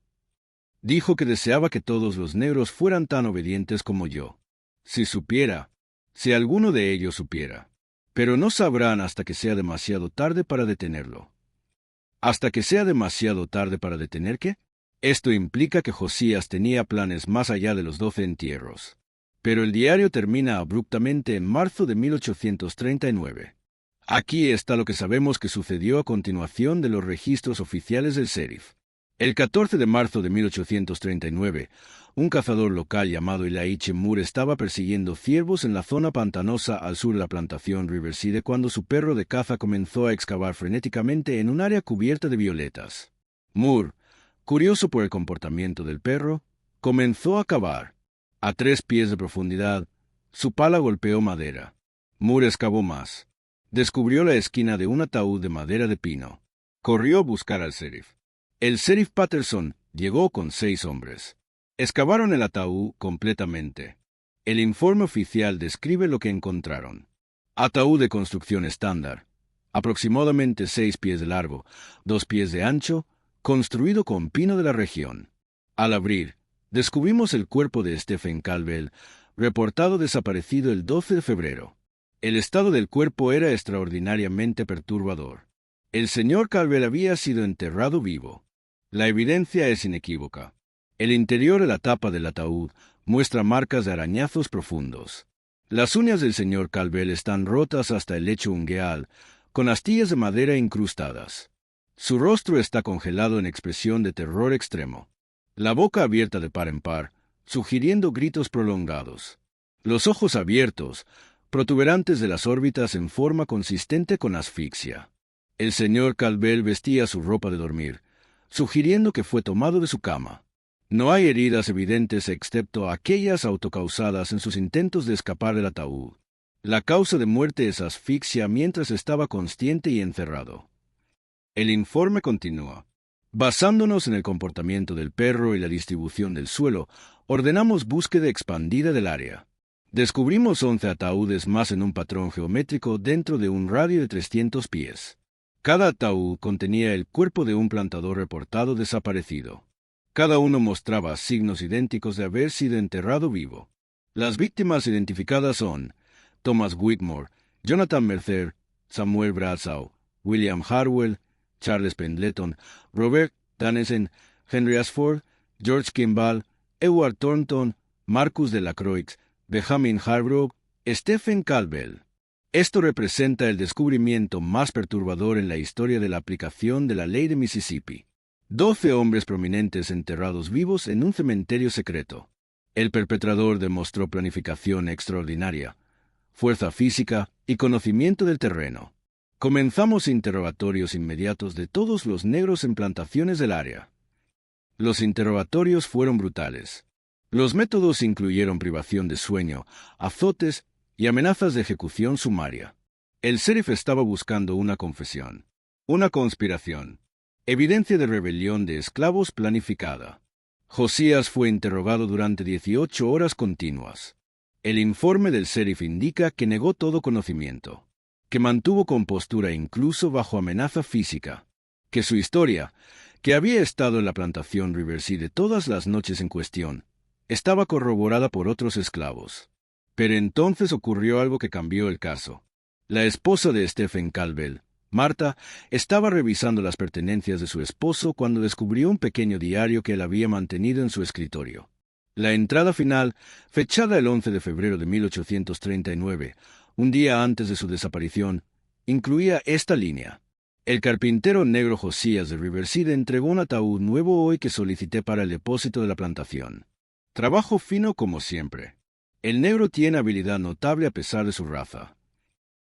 Dijo que deseaba que todos los negros fueran tan obedientes como yo. Si alguno de ellos supiera. Pero no sabrán hasta que sea demasiado tarde para detenerlo. ¿Hasta que sea demasiado tarde para detener qué? Esto implica que Josías tenía planes más allá de los 12 entierros. Pero el diario termina abruptamente en marzo de 1839. Aquí está lo que sabemos que sucedió a continuación de los registros oficiales del sheriff. El 14 de marzo de 1839, un cazador local llamado Elijah Moore estaba persiguiendo ciervos en la zona pantanosa al sur de la plantación Riverside cuando su perro de caza comenzó a excavar frenéticamente en un área cubierta de violetas. Moore, curioso por el comportamiento del perro, comenzó a cavar. A 3 pies de profundidad, su pala golpeó madera. Moore excavó más. Descubrió la esquina de un ataúd de madera de pino. Corrió a buscar al sheriff. El sheriff Patterson llegó con 6 hombres. Excavaron el ataúd completamente. El informe oficial describe lo que encontraron. Ataúd de construcción estándar, aproximadamente 6 pies de largo, 2 pies de ancho, construido con pino de la región. Al abrir, descubrimos el cuerpo de Stephen Calvell, reportado desaparecido el 12 de febrero. El estado del cuerpo era extraordinariamente perturbador. El señor Calvell había sido enterrado vivo. La evidencia es inequívoca. El interior de la tapa del ataúd muestra marcas de arañazos profundos. Las uñas del señor Calvel están rotas hasta el lecho ungueal, con astillas de madera incrustadas. Su rostro está congelado en expresión de terror extremo. La boca abierta de par en par, sugiriendo gritos prolongados. Los ojos abiertos, protuberantes de las órbitas en forma consistente con asfixia. El señor Calvel vestía su ropa de dormir, sugiriendo que fue tomado de su cama. No hay heridas evidentes excepto aquellas autocausadas en sus intentos de escapar del ataúd. La causa de muerte es asfixia mientras estaba consciente y encerrado. El informe continúa. Basándonos en el comportamiento del perro y la distribución del suelo, ordenamos búsqueda expandida del área. Descubrimos 11 ataúdes más en un patrón geométrico dentro de un radio de 300 pies. Cada ataúd contenía el cuerpo de un plantador reportado desaparecido. Cada uno mostraba signos idénticos de haber sido enterrado vivo. Las víctimas identificadas son Thomas Whitmore, Jonathan Mercer, Samuel Bradshaw, William Harwell, Charles Pendleton, Robert Dannesen, Henry Ashford, George Kimball, Edward Thornton, Marcus Delacroix, Benjamin Hargrove, Stephen Calvel. Esto representa el descubrimiento más perturbador en la historia de la aplicación de la ley de Mississippi. 12 hombres prominentes enterrados vivos en un cementerio secreto. El perpetrador demostró planificación extraordinaria, fuerza física y conocimiento del terreno. Comenzamos interrogatorios inmediatos de todos los negros en plantaciones del área. Los interrogatorios fueron brutales. Los métodos incluyeron privación de sueño, azotes y amenazas de ejecución sumaria. El sheriff estaba buscando una confesión, una conspiración, evidencia de rebelión de esclavos planificada. Josías fue interrogado durante 18 horas continuas. El informe del sheriff indica que negó todo conocimiento, que mantuvo compostura incluso bajo amenaza física, que su historia, que había estado en la plantación Riverside todas las noches en cuestión, estaba corroborada por otros esclavos. Pero entonces ocurrió algo que cambió el caso. La esposa de Stephen Calvel, Marta, estaba revisando las pertenencias de su esposo cuando descubrió un pequeño diario que él había mantenido en su escritorio. La entrada final, fechada el 11 de febrero de 1839, un día antes de su desaparición, incluía esta línea. El carpintero negro Josías de Riverside entregó un ataúd nuevo hoy que solicité para el depósito de la plantación. Trabajo fino como siempre. El negro tiene habilidad notable a pesar de su raza.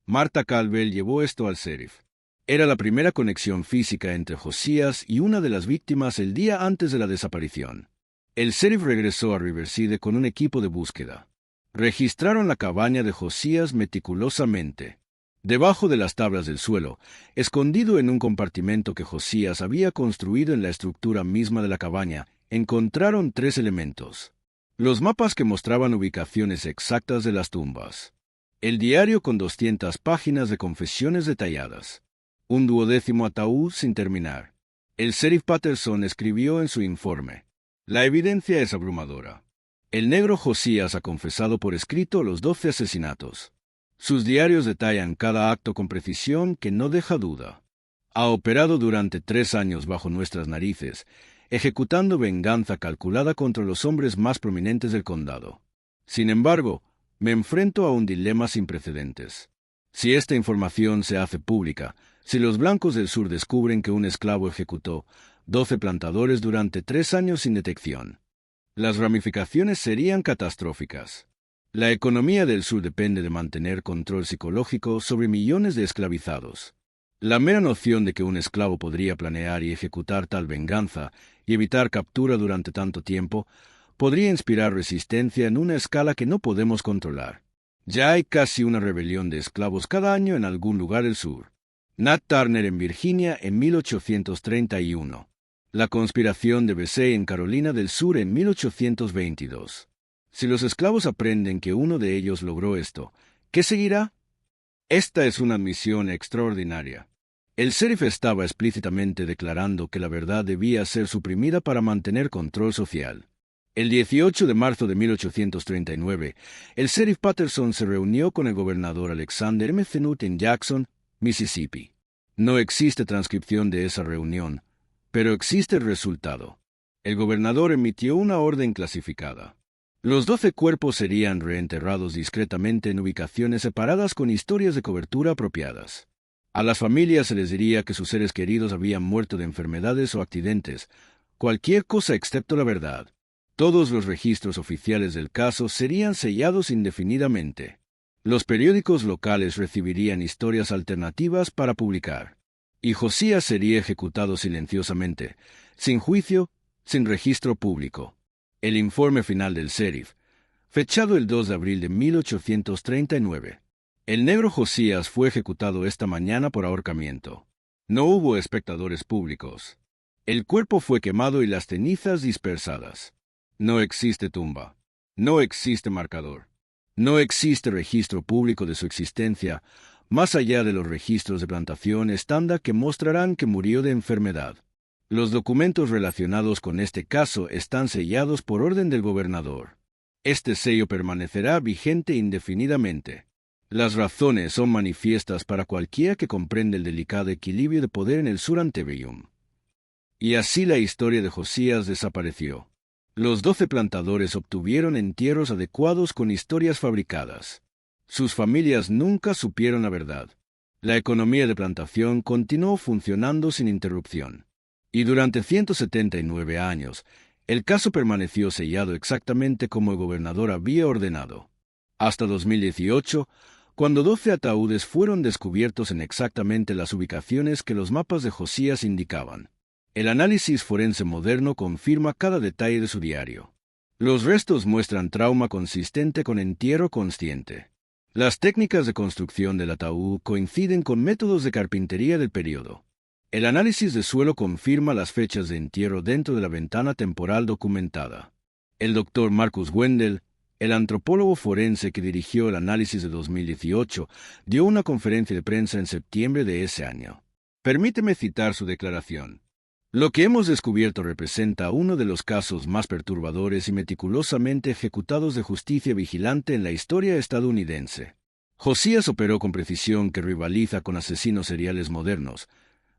Marta Calvel llevó esto al sheriff. Era la primera conexión física entre Josías y una de las víctimas el día antes de la desaparición. El sheriff regresó a Riverside con un equipo de búsqueda. Registraron la cabaña de Josías meticulosamente. Debajo de las tablas del suelo, escondido en un compartimento que Josías había construido en la estructura misma de la cabaña, encontraron 3 elementos. Los mapas que mostraban ubicaciones exactas de las tumbas. El diario con 200 páginas de confesiones detalladas. Un 12º ataúd sin terminar. El sheriff Patterson escribió en su informe: la evidencia es abrumadora. El negro Josías ha confesado por escrito los 12 asesinatos. Sus diarios detallan cada acto con precisión que no deja duda. Ha operado durante 3 años bajo nuestras narices, ejecutando venganza calculada contra los hombres más prominentes del condado. Sin embargo, me enfrento a un dilema sin precedentes. Si esta información se hace pública, si los blancos del sur descubren que un esclavo ejecutó 12 plantadores durante 3 años sin detección, las ramificaciones serían catastróficas. La economía del sur depende de mantener control psicológico sobre millones de esclavizados. La mera noción de que un esclavo podría planear y ejecutar tal venganza y evitar captura durante tanto tiempo podría inspirar resistencia en una escala que no podemos controlar. Ya hay casi una rebelión de esclavos cada año en algún lugar del sur. Nat Turner en Virginia en 1831. La conspiración de Vesey en Carolina del Sur en 1822. Si los esclavos aprenden que uno de ellos logró esto, ¿qué seguirá? Esta es una misión extraordinaria. El sheriff estaba explícitamente declarando que la verdad debía ser suprimida para mantener control social. El 18 de marzo de 1839, el sheriff Patterson se reunió con el gobernador Alexander M. Thenut en Jackson, Mississippi. No existe transcripción de esa reunión, Pero existe el resultado. El gobernador emitió una orden clasificada. Los 12 cuerpos serían reenterrados discretamente en ubicaciones separadas con historias de cobertura apropiadas. A las familias se les diría que sus seres queridos habían muerto de enfermedades o accidentes, cualquier cosa excepto la verdad. Todos los registros oficiales del caso serían sellados indefinidamente. Los periódicos locales recibirían historias alternativas para publicar. Y Josías sería ejecutado silenciosamente, sin juicio, sin registro público. El informe final del sheriff, fechado el 2 de abril de 1839. El negro Josías fue ejecutado esta mañana por ahorcamiento. No hubo espectadores públicos. El cuerpo fue quemado y las cenizas dispersadas. No existe tumba. No existe marcador. No existe registro público de su existencia, más allá de los registros de plantación estándar que mostrarán que murió de enfermedad. Los documentos relacionados con este caso están sellados por orden del gobernador. Este sello permanecerá vigente indefinidamente. Las razones son manifiestas para cualquiera que comprende el delicado equilibrio de poder en el Sur Antebellum. Y así la historia de Josías desapareció. Los 12 plantadores obtuvieron entierros adecuados con historias fabricadas. Sus familias nunca supieron la verdad. La economía de plantación continuó funcionando sin interrupción. Y durante 179 años, el caso permaneció sellado exactamente como el gobernador había ordenado. Hasta 2018, cuando 12 ataúdes fueron descubiertos en exactamente las ubicaciones que los mapas de Josías indicaban. El análisis forense moderno confirma cada detalle de su diario. Los restos muestran trauma consistente con entierro consciente. Las técnicas de construcción del ataúd coinciden con métodos de carpintería del período. El análisis de suelo confirma las fechas de entierro dentro de la ventana temporal documentada. El doctor Marcus Wendell, el antropólogo forense que dirigió el análisis de 2018, dio una conferencia de prensa en septiembre de ese año. Permíteme citar su declaración. Lo que hemos descubierto representa uno de los casos más perturbadores y meticulosamente ejecutados de justicia vigilante en la historia estadounidense. Josías operó con precisión que rivaliza con asesinos seriales modernos,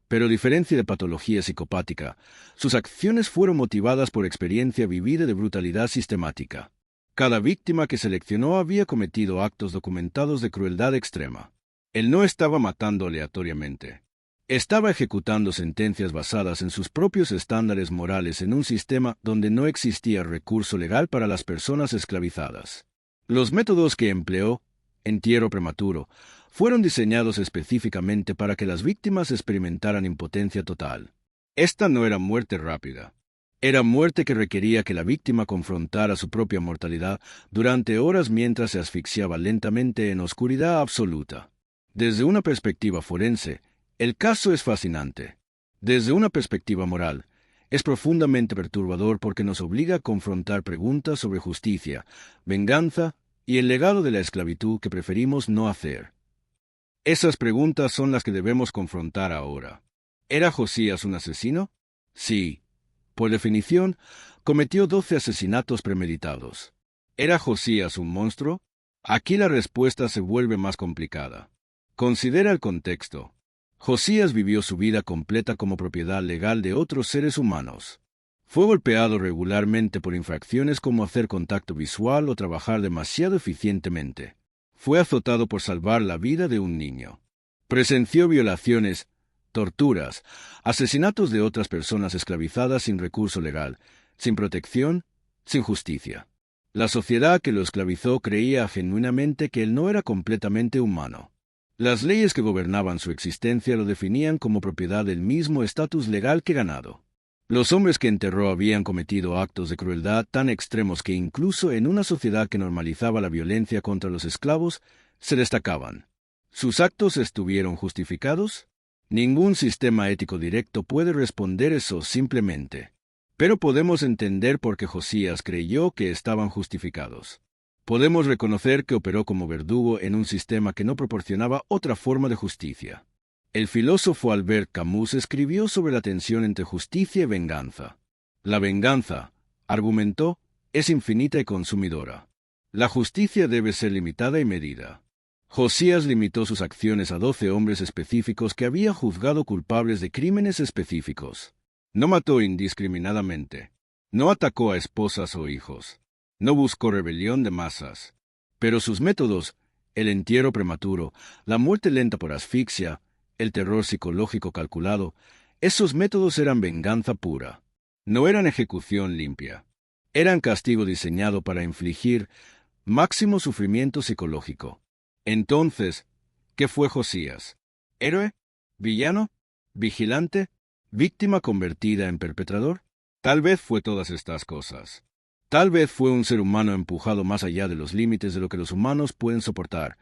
pero a diferencia de patología psicopática, sus acciones fueron motivadas por experiencia vivida de brutalidad sistemática. Cada víctima que seleccionó había cometido actos documentados de crueldad extrema. Él no estaba matando aleatoriamente. Estaba ejecutando sentencias basadas en sus propios estándares morales en un sistema donde no existía recurso legal para las personas esclavizadas. Los métodos que empleó, entierro prematuro, fueron diseñados específicamente para que las víctimas experimentaran impotencia total. Esta no era muerte rápida. Era muerte que requería que la víctima confrontara su propia mortalidad durante horas mientras se asfixiaba lentamente en oscuridad absoluta. Desde una perspectiva forense, el caso es fascinante. Desde una perspectiva moral, es profundamente perturbador porque nos obliga a confrontar preguntas sobre justicia, venganza y el legado de la esclavitud que preferimos no hacer. Esas preguntas son las que debemos confrontar ahora. ¿Era Josías un asesino? Sí. Por definición, cometió 12 asesinatos premeditados. ¿Era Josías un monstruo? Aquí la respuesta se vuelve más complicada. Considera el contexto. Josías vivió su vida completa como propiedad legal de otros seres humanos. Fue golpeado regularmente por infracciones como hacer contacto visual o trabajar demasiado eficientemente. Fue azotado por salvar la vida de un niño. Presenció violaciones, torturas, asesinatos de otras personas esclavizadas sin recurso legal, sin protección, sin justicia. La sociedad que lo esclavizó creía genuinamente que él no era completamente humano. Las leyes que gobernaban su existencia lo definían como propiedad del mismo estatus legal que ganado. Los hombres que enterró habían cometido actos de crueldad tan extremos que incluso en una sociedad que normalizaba la violencia contra los esclavos, se destacaban. ¿Sus actos estuvieron justificados? Ningún sistema ético directo puede responder eso simplemente. Pero podemos entender por qué Josías creyó que estaban justificados. Podemos reconocer que operó como verdugo en un sistema que no proporcionaba otra forma de justicia. El filósofo Albert Camus escribió sobre la tensión entre justicia y venganza. La venganza, argumentó, es infinita y consumidora. La justicia debe ser limitada y medida. Josías limitó sus acciones a 12 hombres específicos que había juzgado culpables de crímenes específicos. No mató indiscriminadamente. No atacó a esposas o hijos. No buscó rebelión de masas. Pero sus métodos, el entierro prematuro, la muerte lenta por asfixia, el terror psicológico calculado, esos métodos eran venganza pura. No eran ejecución limpia. Eran castigo diseñado para infligir máximo sufrimiento psicológico. Entonces, ¿qué fue Josías? ¿Héroe? ¿Villano? ¿Vigilante? ¿Víctima convertida en perpetrador? Tal vez fue todas estas cosas. Tal vez fue un ser humano empujado más allá de los límites de lo que los humanos pueden soportar,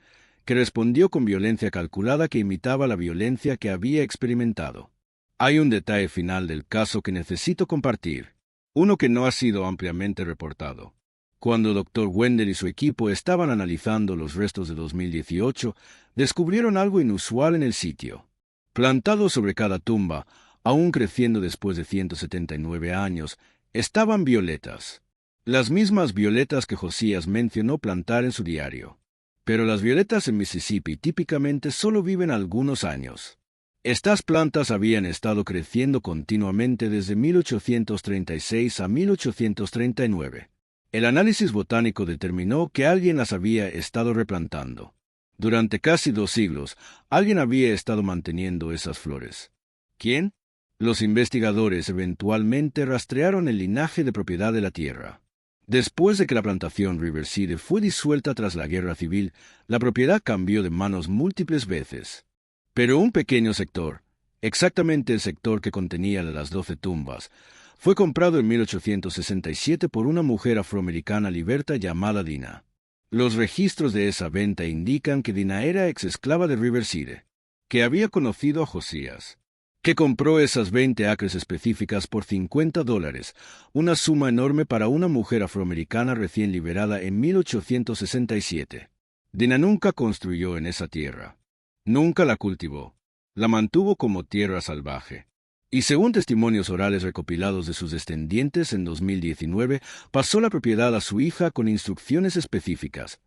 que respondió con violencia calculada que imitaba la violencia que había experimentado. Hay un detalle final del caso que necesito compartir, uno que no ha sido ampliamente reportado. Cuando el Dr. Wendell y su equipo estaban analizando los restos de 2018, descubrieron algo inusual en el sitio. Plantado sobre cada tumba, aún creciendo después de 179 años, estaban violetas. Las mismas violetas que Josías mencionó plantar en su diario. Pero las violetas en Mississippi típicamente solo viven algunos años. Estas plantas habían estado creciendo continuamente desde 1836 a 1839. El análisis botánico determinó que alguien las había estado replantando. Durante casi 2 siglos, alguien había estado manteniendo esas flores. ¿Quién? Los investigadores eventualmente rastrearon el linaje de propiedad de la tierra. Después de que la plantación Riverside fue disuelta tras la Guerra Civil, la propiedad cambió de manos múltiples veces. Pero un pequeño sector, exactamente el sector que contenía las 12 tumbas, fue comprado en 1867 por una mujer afroamericana liberta llamada Dina. Los registros de esa venta indican que Dina era ex-esclava de Riverside, que había conocido a Josías, que compró esas 20 acres específicas por $50, una suma enorme para una mujer afroamericana recién liberada en 1867. Dina nunca construyó en esa tierra. Nunca la cultivó. La mantuvo como tierra salvaje. Y según testimonios orales recopilados de sus descendientes en 2019, pasó la propiedad a su hija con instrucciones específicas.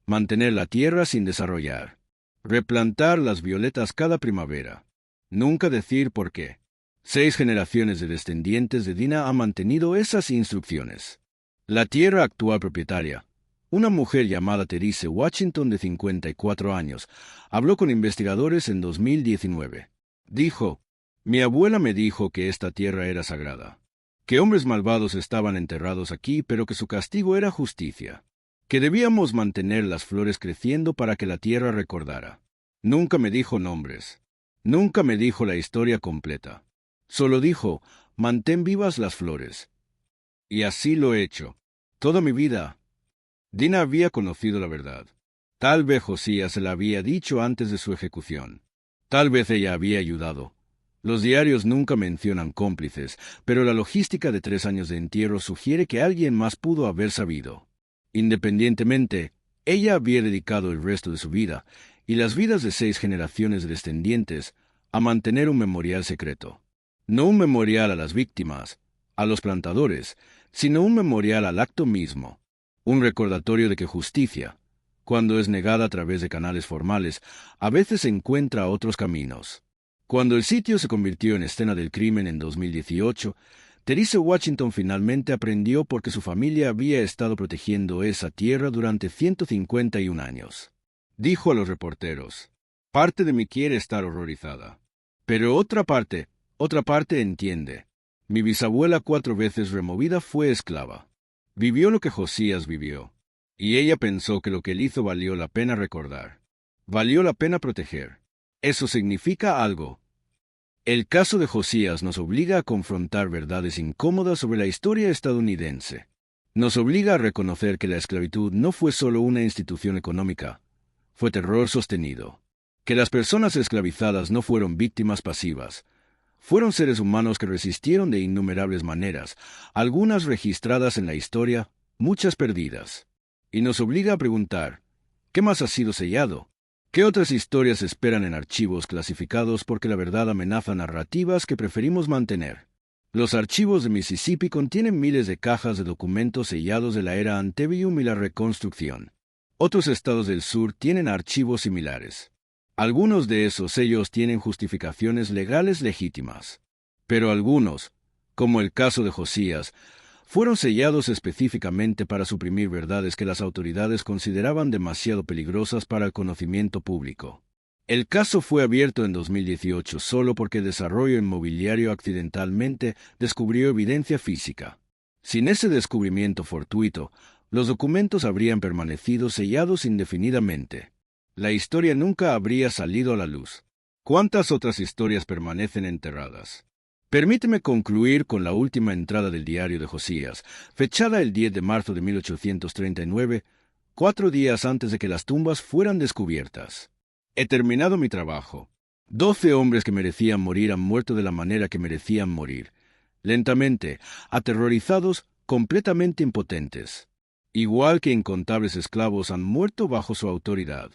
Mantener la tierra sin desarrollar. Replantar las violetas cada primavera. Nunca decir por qué. 6 generaciones de descendientes de Dina han mantenido esas instrucciones. La tierra actual propietaria, una mujer llamada Therese Washington de 54 años, habló con investigadores en 2019. Dijo, mi abuela me dijo que esta tierra era sagrada, que hombres malvados estaban enterrados aquí, pero que su castigo era justicia, que debíamos mantener las flores creciendo para que la tierra recordara. Nunca me dijo nombres. Nunca me dijo la historia completa. Solo dijo, mantén vivas las flores. Y así lo he hecho. Toda mi vida. Dina había conocido la verdad. Tal vez Josías se la había dicho antes de su ejecución. Tal vez ella había ayudado. Los diarios nunca mencionan cómplices, pero la logística de 3 años de entierro sugiere que alguien más pudo haber sabido. Independientemente, ella había dedicado el resto de su vida, y las vidas de 6 generaciones de descendientes, a mantener un memorial secreto. No un memorial a las víctimas, a los plantadores, sino un memorial al acto mismo. Un recordatorio de que justicia, cuando es negada a través de canales formales, a veces encuentra otros caminos. Cuando el sitio se convirtió en escena del crimen en 2018, Therese Washington finalmente aprendió por qué su familia había estado protegiendo esa tierra durante 151 años. Dijo a los reporteros, parte de mí quiere estar horrorizada. Pero otra parte entiende. Mi bisabuela 4 veces removida fue esclava. Vivió lo que Josías vivió. Y ella pensó que lo que él hizo valió la pena recordar. Valió la pena proteger. Eso significa algo. El caso de Josías nos obliga a confrontar verdades incómodas sobre la historia estadounidense. Nos obliga a reconocer que la esclavitud no fue solo una institución económica. Fue terror sostenido. Que las personas esclavizadas no fueron víctimas pasivas. Fueron seres humanos que resistieron de innumerables maneras, algunas registradas en la historia, muchas perdidas. Y nos obliga a preguntar, ¿qué más ha sido sellado? ¿Qué otras historias esperan en archivos clasificados porque la verdad amenaza narrativas que preferimos mantener? Los archivos de Mississippi contienen miles de cajas de documentos sellados de la era Antebellum y la Reconstrucción. Otros estados del sur tienen archivos similares. Algunos de esos sellos tienen justificaciones legales legítimas. Pero algunos, como el caso de Josías, fueron sellados específicamente para suprimir verdades que las autoridades consideraban demasiado peligrosas para el conocimiento público. El caso fue abierto en 2018 solo porque el desarrollo inmobiliario accidentalmente descubrió evidencia física. Sin ese descubrimiento fortuito, los documentos habrían permanecido sellados indefinidamente. La historia nunca habría salido a la luz. ¿Cuántas otras historias permanecen enterradas? Permíteme concluir con la última entrada del diario de Josías, fechada el 10 de marzo de 1839, 4 días antes de que las tumbas fueran descubiertas. He terminado mi trabajo. 12 hombres que merecían morir han muerto de la manera que merecían morir, lentamente, aterrorizados, completamente impotentes. Igual que incontables esclavos han muerto bajo su autoridad.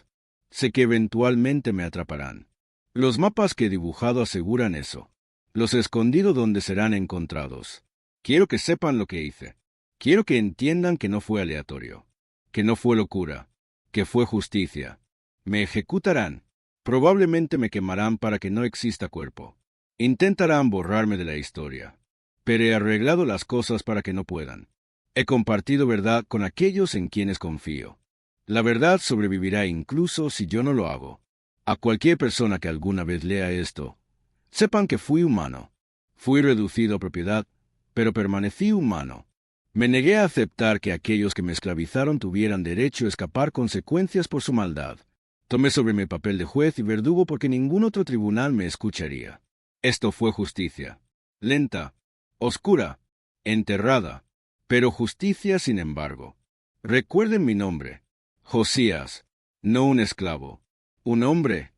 Sé que eventualmente me atraparán. Los mapas que he dibujado aseguran eso. Los he escondido donde serán encontrados. Quiero que sepan lo que hice. Quiero que entiendan que no fue aleatorio, que no fue locura, que fue justicia. Me ejecutarán. Probablemente me quemarán para que no exista cuerpo. Intentarán borrarme de la historia. Pero he arreglado las cosas para que no puedan. He compartido verdad con aquellos en quienes confío. La verdad sobrevivirá incluso si yo no lo hago. A cualquier persona que alguna vez lea esto, sepan que fui humano. Fui reducido a propiedad, pero permanecí humano. Me negué a aceptar que aquellos que me esclavizaron tuvieran derecho a escapar consecuencias por su maldad. Tomé sobre mi papel de juez y verdugo porque ningún otro tribunal me escucharía. Esto fue justicia. Lenta, oscura, enterrada, pero justicia sin embargo. Recuerden mi nombre. Josías, no un esclavo. Un hombre.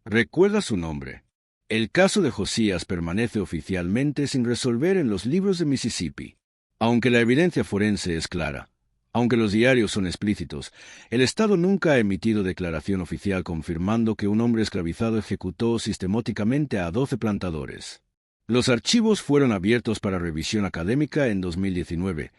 Recuerda su nombre. El caso de Josías permanece oficialmente sin resolver en los libros de Mississippi. Aunque la evidencia forense es clara, aunque los diarios son explícitos, el Estado nunca ha emitido declaración oficial confirmando que un hombre esclavizado ejecutó sistemáticamente a 12 plantadores. Los archivos fueron abiertos para revisión académica en 2019,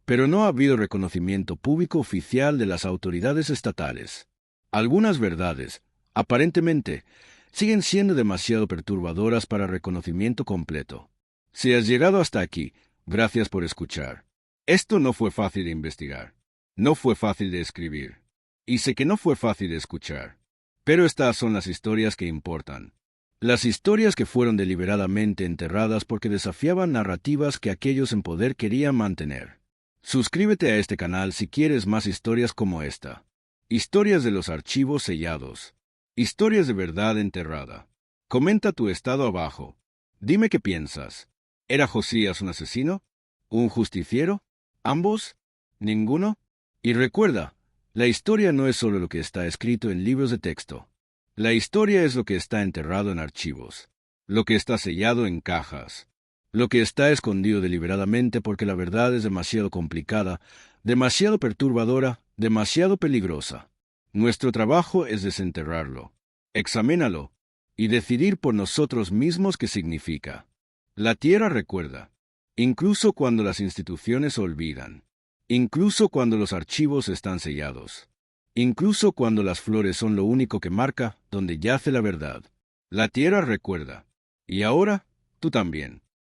pero no ha habido reconocimiento público oficial de las autoridades estatales. Algunas verdades, aparentemente, siguen siendo demasiado perturbadoras para reconocimiento completo. Si has llegado hasta aquí, gracias por escuchar. Esto no fue fácil de investigar. No fue fácil de escribir. Y sé que no fue fácil de escuchar. Pero estas son las historias que importan. Las historias que fueron deliberadamente enterradas porque desafiaban narrativas que aquellos en poder querían mantener. Suscríbete a este canal si quieres más historias como esta. Historias de los archivos sellados. Historias de verdad enterrada. Comenta tu estado abajo. Dime qué piensas. ¿Era Josías un asesino? ¿Un justiciero? ¿Ambos? ¿Ninguno? Y recuerda, la historia no es solo lo que está escrito en libros de texto. La historia es lo que está enterrado en archivos, lo que está sellado en cajas, lo que está escondido deliberadamente porque la verdad es demasiado complicada, demasiado perturbadora, demasiado peligrosa. Nuestro trabajo es desenterrarlo, examínalo y decidir por nosotros mismos qué significa. La tierra recuerda, incluso cuando las instituciones olvidan, incluso cuando los archivos están sellados, incluso cuando las flores son lo único que marca donde yace la verdad. La tierra recuerda, y ahora tú también.